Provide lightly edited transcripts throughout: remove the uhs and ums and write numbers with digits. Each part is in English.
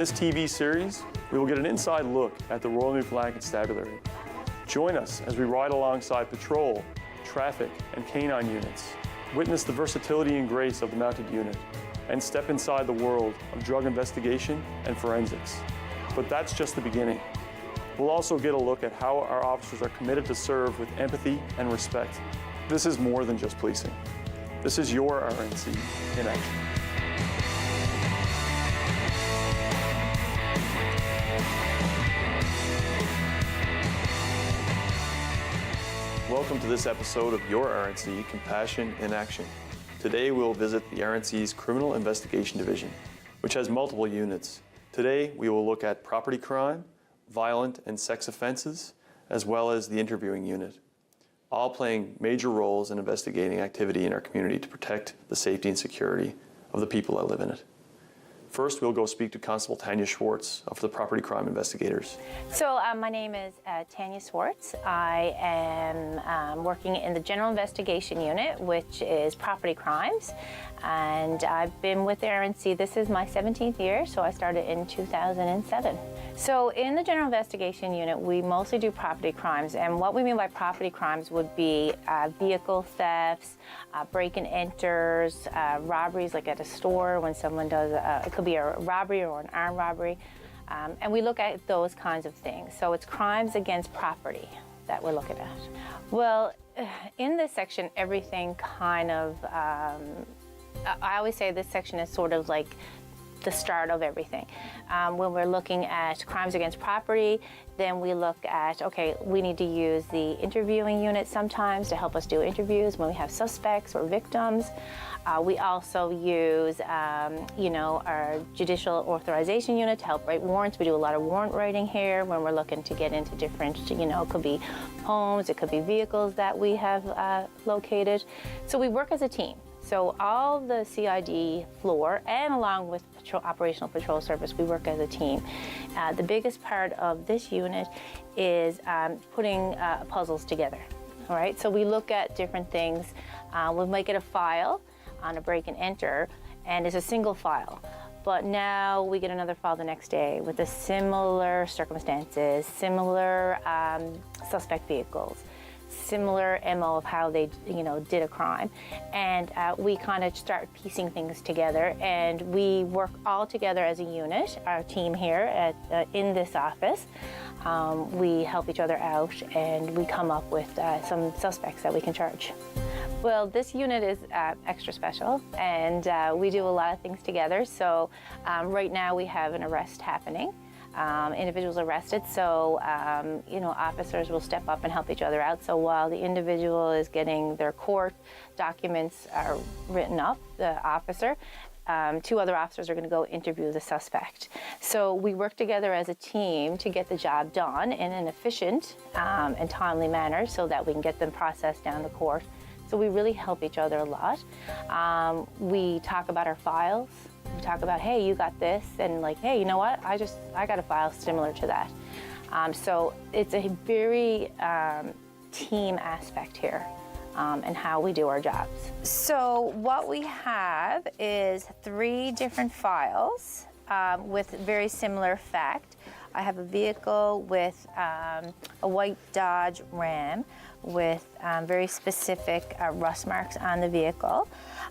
this TV series, we will get an inside look at the Royal Newfoundland Constabulary. Join us as we ride alongside patrol, traffic, and canine units, witness the versatility and grace of the mounted unit, and step inside the world of drug investigation and forensics. But that's just the beginning. We'll also get a look at how our officers are committed to serve with empathy and respect. This is more than just policing. This is your RNC in action. Welcome to this episode of your RNC, Compassion in Action. Today we'll visit the RNC's Criminal Investigation Division, which has multiple units. Today we will look at property crime, violent and sex offenses, as well as the interviewing unit, all playing major roles in investigating activity in our community to protect the safety and security of the people that live in it. First, we'll go speak to Constable Tanya Schwartz of the Property Crime Investigators. So my name is Tanya Schwartz. I am working in the General Investigation Unit, which is property crimes. And I've been with the RNC, this is my 17th year, so I started in 2007. So in the General Investigation Unit, we mostly do property crimes, and what we mean by property crimes would be vehicle thefts, break-and-enters, robberies like at a store when someone does, it could be a robbery or an armed robbery, and we look at those kinds of things. So it's crimes against property that we're looking at. Well, in this section, everything kind of, I always say this section is sort of like the start of everything. When we're looking at crimes against property, then we look at, okay, we need to use the interviewing unit sometimes to help us do interviews when we have suspects or victims. We also use, our judicial authorization unit to help write warrants. We do a lot of warrant writing here when we're looking to get into different, it could be homes, it could be vehicles that we have located. So we work as a team. So all the CID floor and along with operational patrol service, we work as a team. The biggest part of this unit is putting puzzles together. All right, so we look at different things. We might get a file on a break and enter, and it's a single file. But now we get another file the next day with the similar circumstances, similar suspect vehicles, similar MO of how they, did a crime. And we kind of start piecing things together, and we work all together as a unit, our team here in this office. We help each other out, and we come up with some suspects that we can charge. Well, this unit is extra special, and we do a lot of things together. So right now we have an arrest happening. Individuals arrested, so officers will step up and help each other out. So while the individual is getting their court documents are written up, the officer, two other officers are going to go interview the suspect. So we work together as a team to get the job done in an efficient and timely manner so that we can get them processed down the court. So we really help each other a lot. We talk about our files. We talk about, hey, you got this, and like, hey, you know what? I got a file similar to that. So it's a very team aspect here and how we do our jobs. So what we have is 3 different files with very similar fact. I have a vehicle with a white Dodge Ram with very specific rust marks on the vehicle.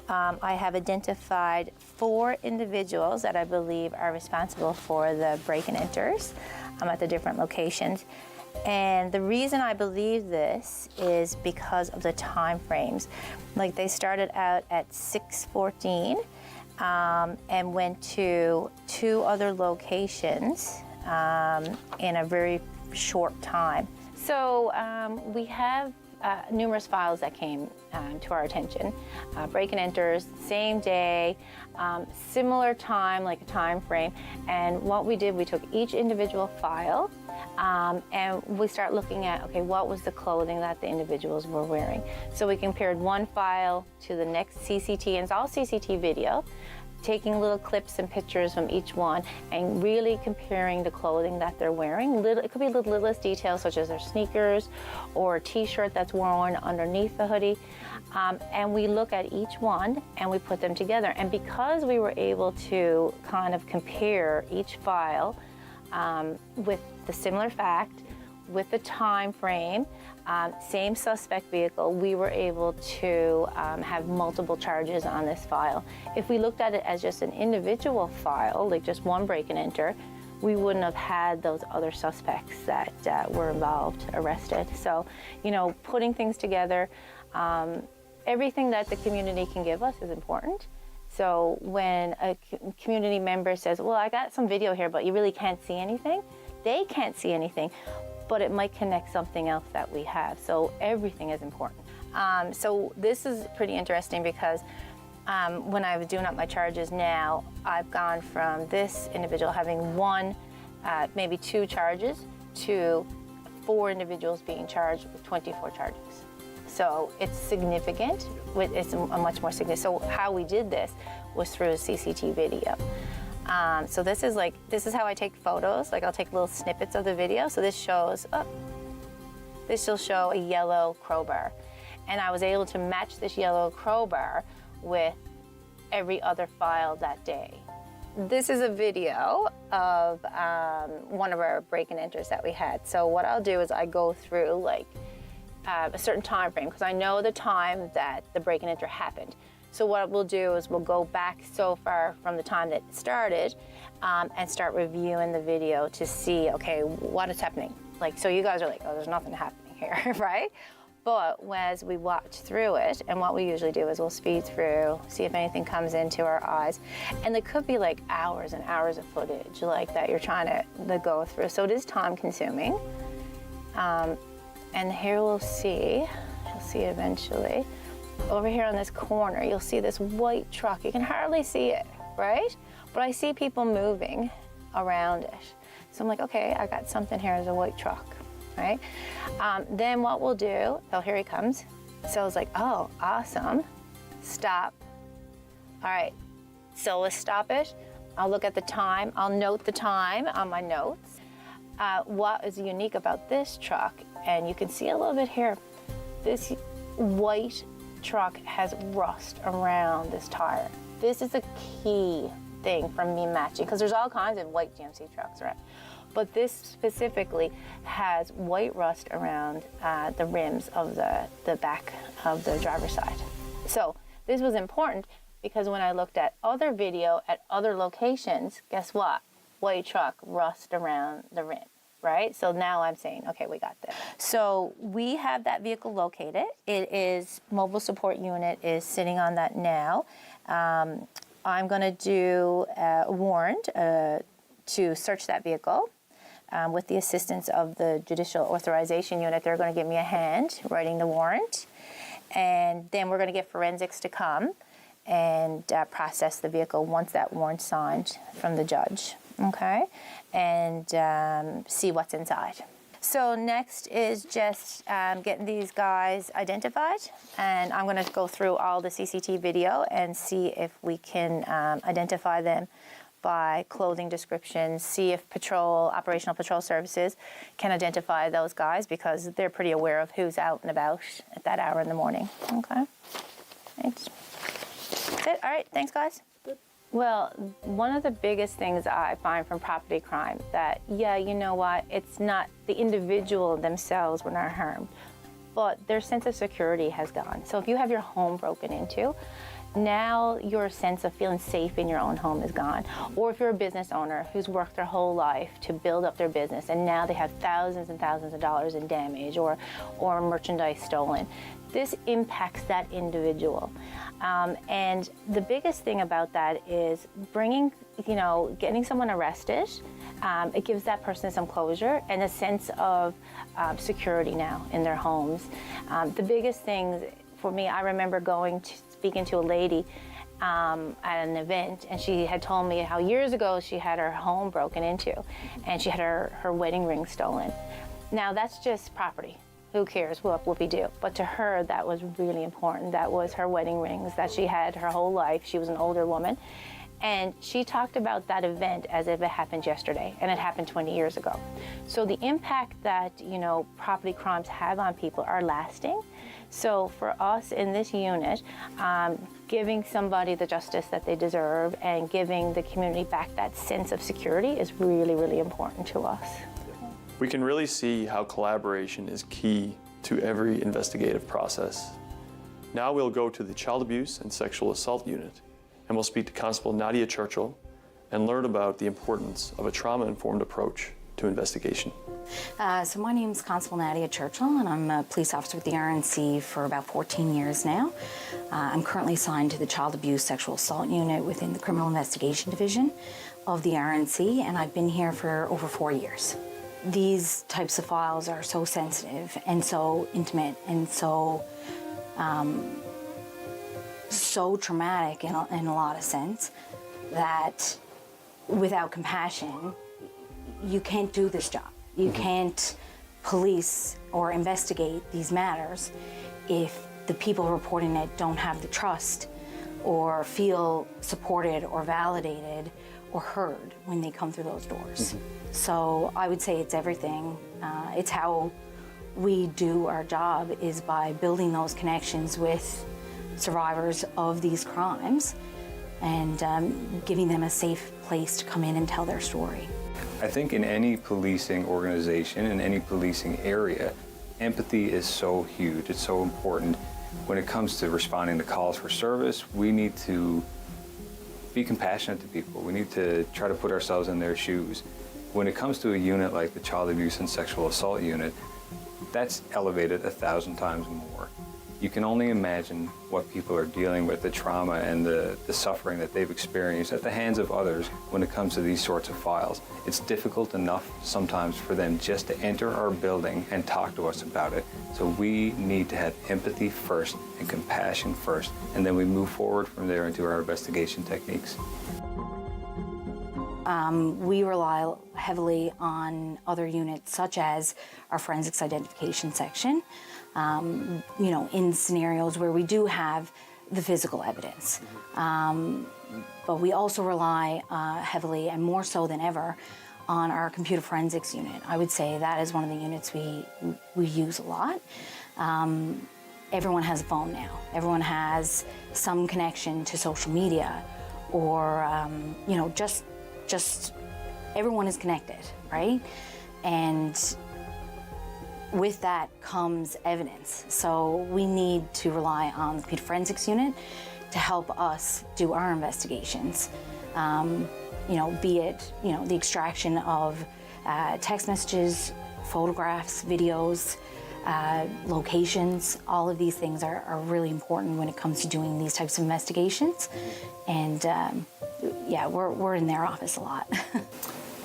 I have identified 4 individuals that I believe are responsible for the break-and-enters at the different locations. And the reason I believe this is because of the time frames. Like, they started out at 6:14 and went to 2 other locations in a very short time. So we have numerous files that came to our attention. Break-and-enters, same day, similar time, like a time frame. And what we did, we took each individual file and we start looking at, okay, what was the clothing that the individuals were wearing? So we compared one file to the next CCT, and it's all CCT video. taking little clips and pictures from each one and really comparing the clothing that they're wearing. It could be the littlest details, such as their sneakers or a t-shirt that's worn underneath the hoodie. And we look at each one and we put them together. And because we were able to kind of compare each file with the similar fact, with the time frame, same suspect vehicle, we were able to have multiple charges on this file. If we looked at it as just an individual file, like just one break and enter, we wouldn't have had those other suspects that were involved arrested. So, you know, putting things together, everything that the community can give us is important. So when a community member says, well, I got some video here, but you really can't see anything, they can't see anything, but it might connect something else that we have. So everything is important. So this is pretty interesting because when I was doing up my charges now, I've gone from this individual having one, maybe two charges to 4 individuals being charged with 24 charges. So it's significant, it's a much more significant. So how we did this was through a CCTV video. So this is how I take photos. Like I'll take little snippets of the video. So this shows, this will show a yellow crowbar. And I was able to match this yellow crowbar with every other file that day. This is a video of one of our break and enters that we had. So what I'll do is I go through like a certain time frame because I know the time that the break and enter happened. So what we'll do is we'll go back so far from the time that it started and start reviewing the video to see, okay, what is happening? Like, so you guys are like, oh, there's nothing happening here, right? But as we watch through it, and what we usually do is we'll speed through, see if anything comes into our eyes. And there could be like hours and hours of footage like that you're trying to go through. So it is time consuming. And here you'll see eventually, over here on this corner, you'll see this white truck. You can hardly see it, right? But I see people moving around it. So I'm like, okay, I got something here as a white truck, right? Then what we'll do, oh, here he comes. So I was like, oh, awesome, stop. All right, so let's stop it. I'll look at the time. I'll note the time on my notes. What is unique about this truck, and you can see a little bit here, this white truck has rust around this tire. This is a key thing from me matching, because there's all kinds of white GMC trucks around. But this specifically has white rust around the rims of the back of the driver's side. So this was important because when I looked at other video at other locations, guess what? White truck, rust around the rim, right? So now I'm saying, okay, we got this. So we have that vehicle located. It is, mobile support unit is sitting on that now. I'm gonna do a warrant to search that vehicle. With the assistance of the Judicial Authorization Unit, they're going to give me a hand writing the warrant. And then we're going to get forensics to come and process the vehicle once that warrant's signed from the judge, okay? And see what's inside. So next is just getting these guys identified. And I'm going to go through all the CCTV video and see if we can identify them by clothing descriptions, see if operational patrol services can identify those guys, because they're pretty aware of who's out and about at that hour in the morning. Okay. Thanks. That's it. All right. Thanks, guys. Good. Well, one of the biggest things I find from property crime that, yeah, you know what, it's not the individual themselves were not harmed, but their sense of security has gone. So if you have your home broken into, now your sense of feeling safe in your own home is gone. Or if you're a business owner who's worked their whole life to build up their business and now they have thousands and thousands of dollars in damage or merchandise stolen, this impacts that individual. And the biggest thing about that is getting someone arrested. It gives that person some closure and a sense of security now in their homes. The biggest things for me, I remember speaking to a lady at an event, and she had told me how years ago she had her home broken into and she had her wedding ring stolen. Now that's just property. Who cares? Whoop-de-doo. But to her, that was really important. That was her wedding rings that she had her whole life. She was an older woman. And she talked about that event as if it happened yesterday, and it happened 20 years ago. So the impact that, property crimes have on people are lasting. So for us in this unit, giving somebody the justice that they deserve and giving the community back that sense of security is really, really important to us. We can really see how collaboration is key to every investigative process. Now we'll go to the Child Abuse and Sexual Assault Unit, and we'll speak to Constable Nadia Churchill and learn about the importance of a trauma-informed approach to investigation. So my name is Constable Nadia Churchill, and I'm a police officer with the RNC for about 14 years now. I'm currently assigned to the Child Abuse Sexual Assault Unit within the Criminal Investigation Division of the RNC, and I've been here for over 4 years. These types of files are so sensitive and so intimate and so traumatic in a lot of sense that without compassion, you can't do this job. You can't police or investigate these matters if the people reporting it don't have the trust or feel supported or validated or heard when they come through those doors. So I would say it's everything. It's how we do our job is by building those connections with survivors of these crimes and giving them a safe place to come in and tell their story. I think in any policing organization, in any policing area, empathy is so huge, it's so important. When it comes to responding to calls for service, we need to be compassionate to people. We need to try to put ourselves in their shoes. When it comes to a unit like the Child Abuse and Sexual Assault Unit, that's elevated 1,000 times more. You can only imagine what people are dealing with, the trauma and the suffering that they've experienced at the hands of others when it comes to these sorts of files. It's difficult enough sometimes for them just to enter our building and talk to us about it. So we need to have empathy first and compassion first, and then we move forward from there into our investigation techniques. We rely heavily on other units such as our forensics identification section, in scenarios where we do have the physical evidence. But we also rely heavily and more so than ever on our computer forensics unit. I would say that is one of the units we use a lot. Everyone has a phone now. Everyone has some connection to social media or, just everyone is connected, right? And with that comes evidence. So we need to rely on the computer forensics unit to help us do our investigations. Be it, the extraction of text messages, photographs, videos, locations. All of these things are really important when it comes to doing these types of investigations. And we're in their office a lot.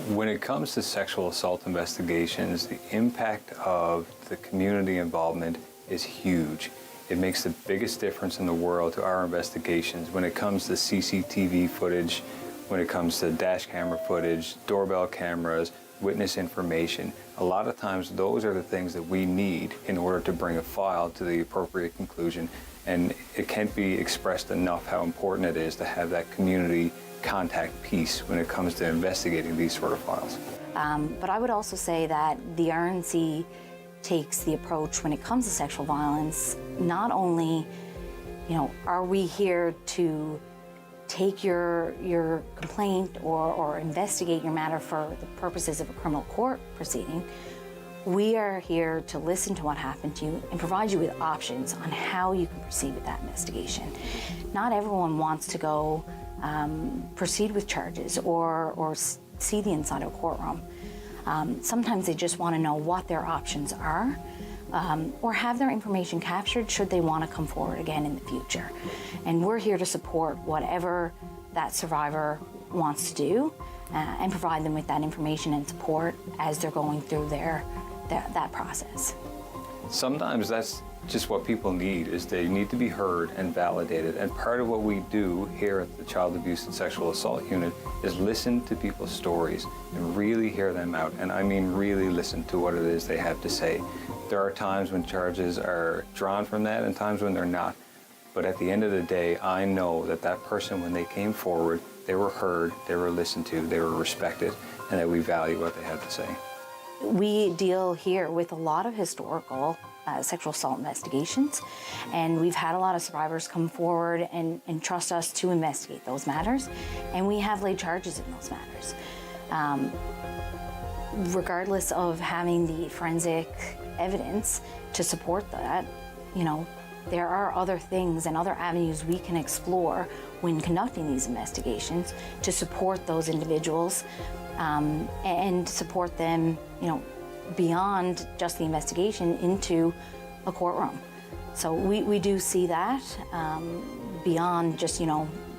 When it comes to sexual assault investigations, the impact of the community involvement is huge. It makes the biggest difference in the world to our investigations when it comes to CCTV footage, when it comes to dash camera footage, doorbell cameras, witness information. A lot of times those are the things that we need in order to bring a file to the appropriate conclusion. And it can't be expressed enough how important it is to have that community contact piece when it comes to investigating these sort of files. But I would also say that the RNC takes the approach when it comes to sexual violence, not only, are we here to take your complaint or investigate your matter for the purposes of a criminal court proceeding, we are here to listen to what happened to you and provide you with options on how you can proceed with that investigation. Not everyone wants to go proceed with charges or see the inside of a courtroom. Sometimes they just want to know what their options are or have their information captured should they want to come forward again in the future. And we're here to support whatever that survivor wants to do and provide them with that information and support as they're going through that process. Sometimes that's just what people need, is they need to be heard and validated. And part of what we do here at the Child Abuse and Sexual Assault Unit is listen to people's stories and really hear them out. And I mean really listen to what it is they have to say. There are times when charges are drawn from that and times when they're not. But at the end of the day, I know that that person, when they came forward, they were heard, they were listened to, they were respected, and that we value what they had to say. We deal here with a lot of historical sexual assault investigations, and we've had a lot of survivors come forward and trust us to investigate those matters, and we have laid charges in those matters. Regardless of having the forensic evidence to support that, there are other things and other avenues we can explore when conducting these investigations to support those individuals and support them, beyond just the investigation into a courtroom. So we do see that beyond just,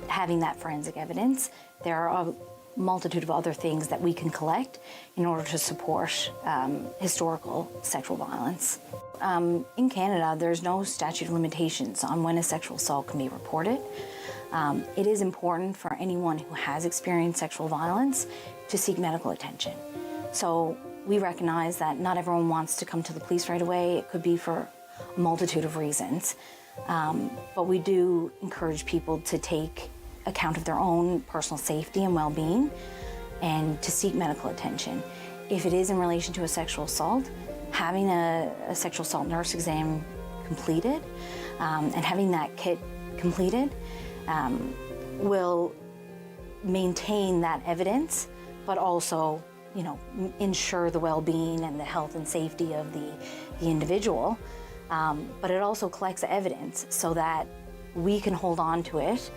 having that forensic evidence. There are a multitude of other things that we can collect in order to support historical sexual violence. In Canada, there's no statute of limitations on when a sexual assault can be reported. It is important for anyone who has experienced sexual violence to seek medical attention. So we recognize that not everyone wants to come to the police right away. It could be for a multitude of reasons. But we do encourage people to take account of their own personal safety and well-being and to seek medical attention. If it is in relation to a sexual assault, having a sexual assault nurse exam completed and having that kit completed will maintain that evidence, but also ensure the well-being and the health and safety of the individual. But it also collects evidence so that we can hold on to it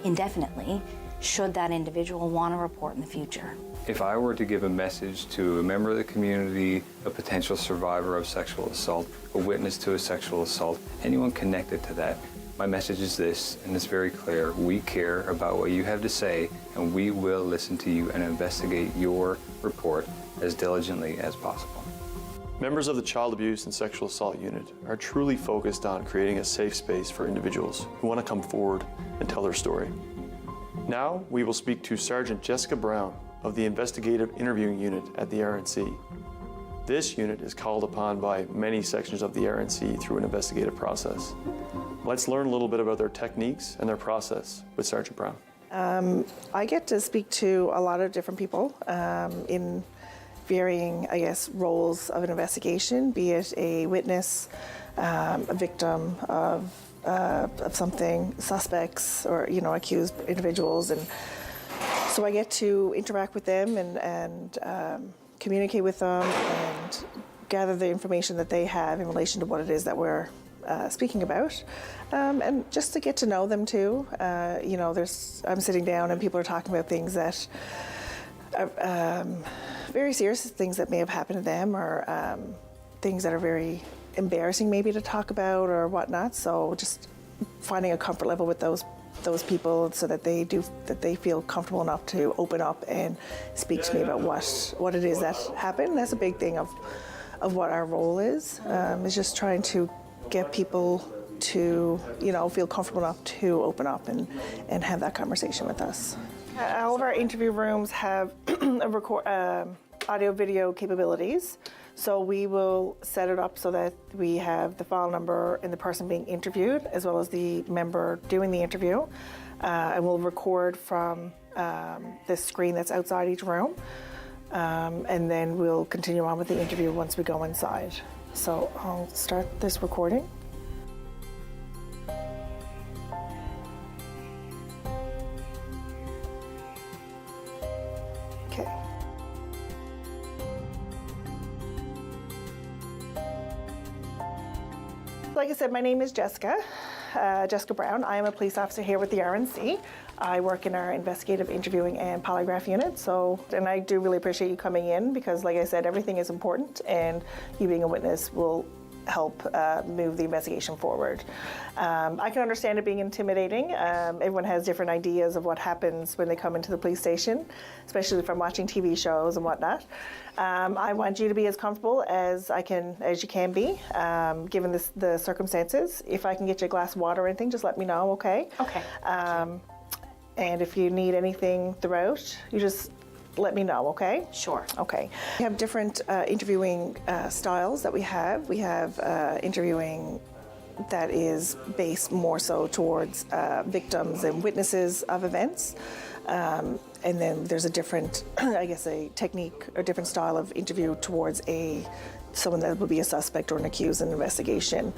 indefinitely should that individual want to report in the future. If I were to give a message to a member of the community, a potential survivor of sexual assault, a witness to a sexual assault, anyone connected to that, my message is this, and it's very clear. We care about what you have to say, and we will listen to you and investigate your report as diligently as possible. Members of the Child Abuse and Sexual Assault Unit are truly focused on creating a safe space for individuals who want to come forward and tell their story. Now we will speak to Sergeant Jessica Brown of the Investigative Interviewing Unit at the RNC. This unit is called upon by many sections of the RNC through an investigative process. Let's learn a little bit about their techniques and their process with Sergeant Brown. I get to speak to a lot of different people in varying, roles of an investigation, be it a witness, a victim of something, suspects, or accused individuals, and so I get to interact with them and communicate with them and gather the information that they have in relation to what it is that we're speaking about, and just to get to know them too. I'm sitting down and people are talking about things that are very serious, things that may have happened to them, or things that are very embarrassing maybe to talk about or whatnot. So just finding a comfort level with those people so that they feel comfortable enough to open up and speak to me about what it is that happened. That's a big thing of what our role is just trying to get people to feel comfortable enough to open up and have that conversation with us. All of our interview rooms have audio video capabilities, so we will set it up so that we have the file number and the person being interviewed as well as the member doing the interview, and we'll record from this screen that's outside each room, and then we'll continue on with the interview once we go inside. So I'll start this recording. Okay. Like I said, my name is Jessica Brown. I am a police officer here with the RNC. I work in our investigative interviewing and polygraph unit. And I do really appreciate you coming in because, like I said, everything is important, and you being a witness will help move the investigation forward. I can understand it being intimidating. Everyone has different ideas of what happens when they come into the police station, especially from watching TV shows and whatnot. I want you to be as comfortable as you can be, given the circumstances. If I can get you a glass of water or anything, just let me know, okay? Okay. And if you need anything throughout, you just let me know, okay? Sure. Okay. We have different interviewing styles that we have. We have interviewing that is based more so towards victims and witnesses of events. And then there's a different, I guess, a technique or different style of interview towards someone that would be a suspect or an accused in an investigation.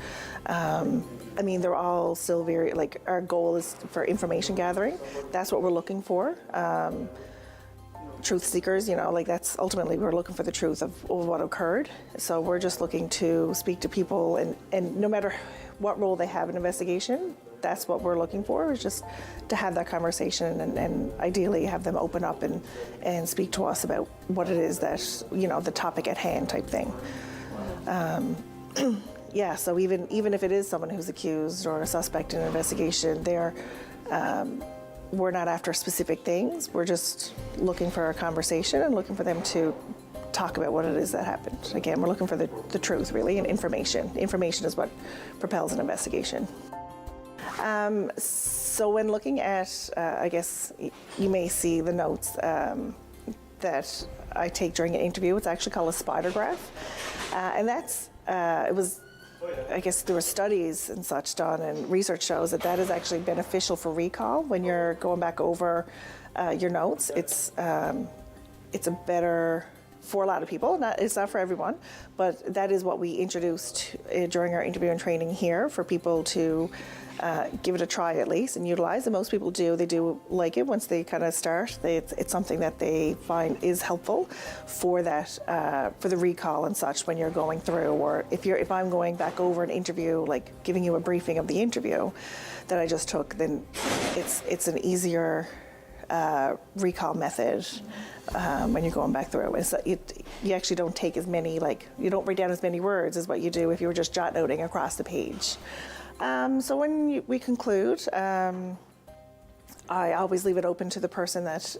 I mean, they're all still very, like, our goal is for information gathering. That's what we're looking for. Truth seekers, you know, like that's ultimately we're looking for the truth of what occurred. So we're just looking to speak to people, and no matter what role they have in investigation, that's what we're looking for, is just to have that conversation and ideally have them open up and speak to us about what it is that, you know, the topic at hand type thing. Yeah, so even if it is someone who's accused or a suspect in an investigation, we're not after specific things. We're just looking for a conversation and looking for them to talk about what it is that happened. Again, we're looking for the truth, really, and information. Information is what propels an investigation. So when looking at, I guess you may see the notes that I take during an interview. It's actually called a spider graph. And that's, I guess there were studies and such done, and research shows that is actually beneficial for recall when you're going back over your notes. It's a better, for a lot of people, it's not for everyone, but that is what we introduced during our interview and training here for people to give it a try at least and utilize. And most people do. They do like it once they kind of start. It's something that they find is helpful for that, for the recall and such when you're going through, or if I'm going back over an interview, like giving you a briefing of the interview that I just took, then it's an easier recall method when you're going back through. You actually don't take as many, you don't write down as many words as what you do if you were just jot noting across the page. So when we conclude, I always leave it open to the person that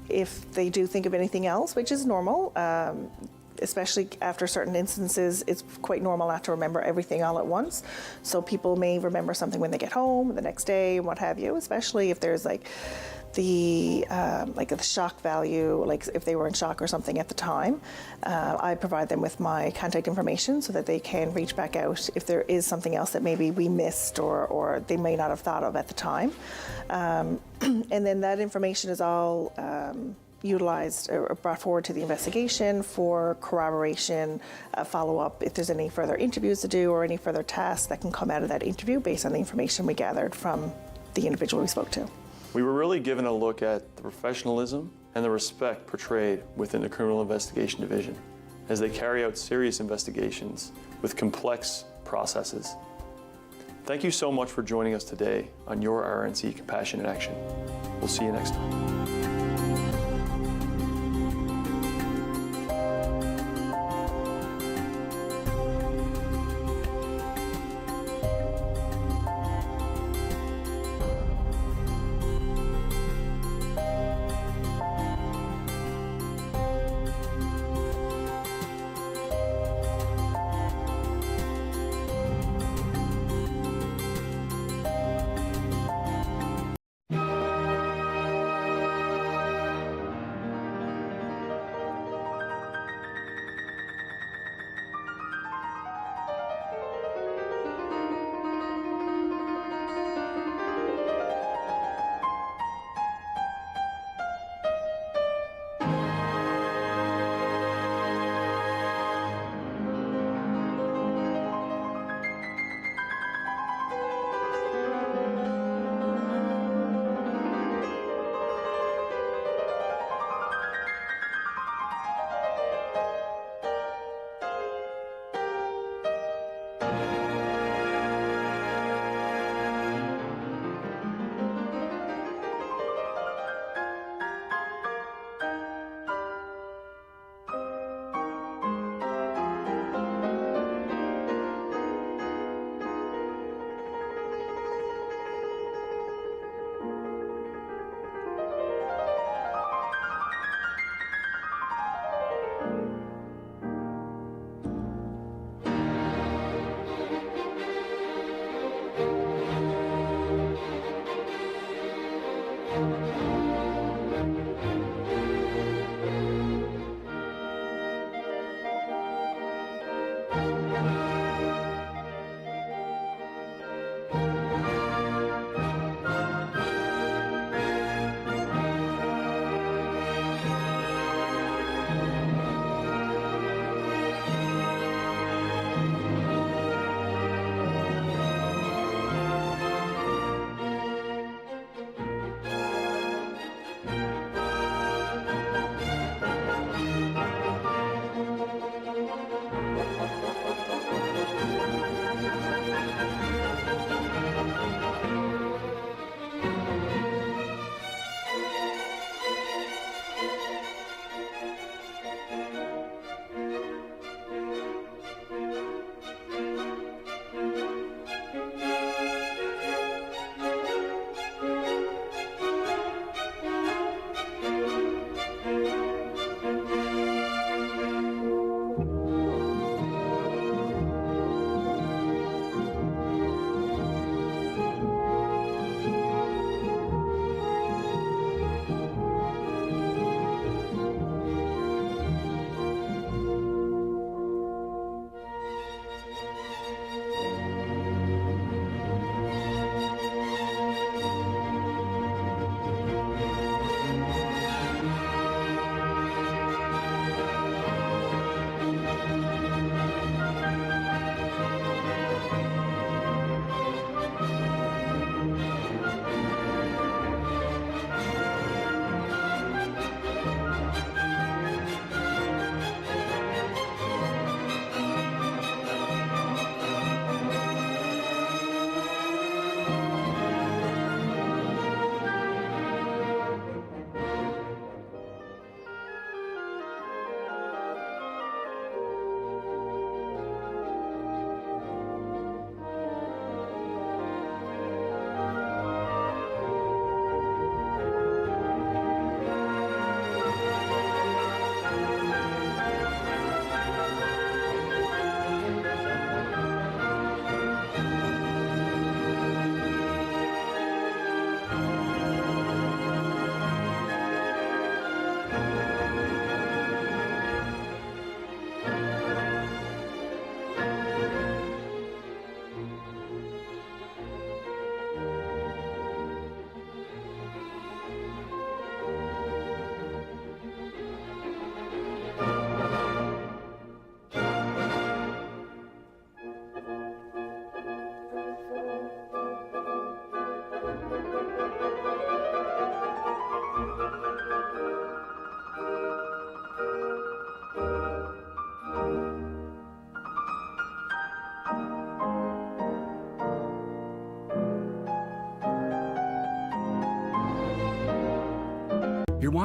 if they do think of anything else, which is normal, especially after certain instances, it's quite normal not to remember everything all at once. So people may remember something when they get home, the next day, what have you, especially if there's the shock value, like if they were in shock or something at the time. I provide them with my contact information so that they can reach back out if there is something else that maybe we missed or they may not have thought of at the time. And then that information is all utilized or brought forward to the investigation for corroboration, follow-up, if there's any further interviews to do or any further tasks that can come out of that interview based on the information we gathered from the individual we spoke to. We were really given a look at the professionalism and the respect portrayed within the Criminal Investigation Division as they carry out serious investigations with complex processes. Thank you so much for joining us today on your RNC Compassion in Action. We'll see you next time.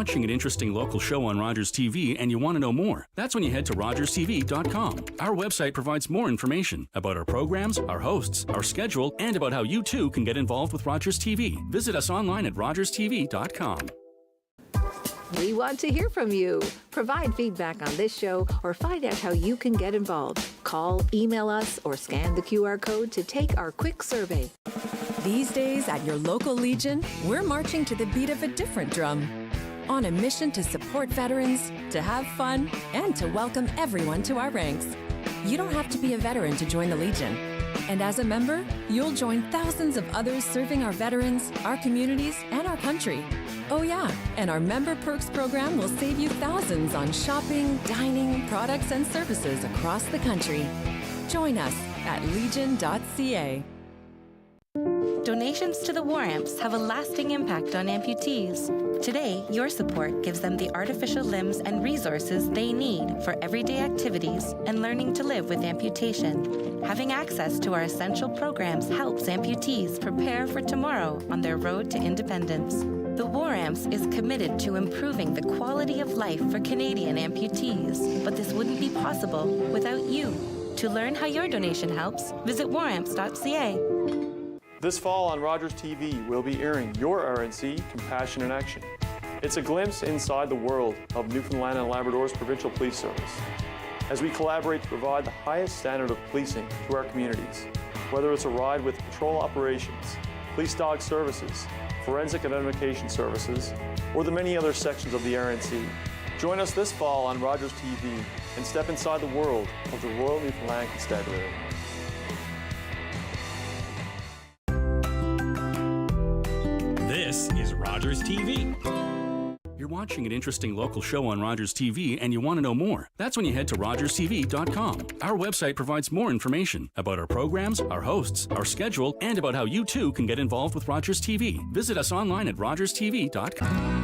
watching an interesting local show on Rogers TV and you want to know more? That's when you head to rogerstv.com. Our website provides more information about our programs, our hosts, our schedule, and about how you too can get involved with Rogers TV. Visit us online at rogerstv.com. We want to hear from you. Provide feedback on this show or find out how you can get involved. Call, email us, or scan the QR code to take our quick survey. These days at your local Legion, we're marching to the beat of a different drum. On a mission to support veterans, to have fun, and to welcome everyone to our ranks. You don't have to be a veteran to join the Legion. And as a member, you'll join thousands of others serving our veterans, our communities, and our country. Oh yeah, and our Member Perks program will save you thousands on shopping, dining, products, and services across the country. Join us at legion.ca. Donations to the War Amps have a lasting impact on amputees. Today, your support gives them the artificial limbs and resources they need for everyday activities and learning to live with amputation. Having access to our essential programs helps amputees prepare for tomorrow on their road to independence. The War Amps is committed to improving the quality of life for Canadian amputees, but this wouldn't be possible without you. To learn how your donation helps, visit waramps.ca. This fall on Rogers TV, we'll be airing your RNC, Compassion in Action. It's a glimpse inside the world of Newfoundland and Labrador's Provincial Police Service, as we collaborate to provide the highest standard of policing to our communities, whether it's a ride with patrol operations, police dog services, forensic identification services, or the many other sections of the RNC. Join us this fall on Rogers TV and step inside the world of the Royal Newfoundland Constabulary. This is Rogers TV. You're watching an interesting local show on Rogers TV and you want to know more. That's when you head to rogerstv.com. Our website provides more information about our programs, our hosts, our schedule, and about how you too can get involved with Rogers TV. Visit us online at rogerstv.com.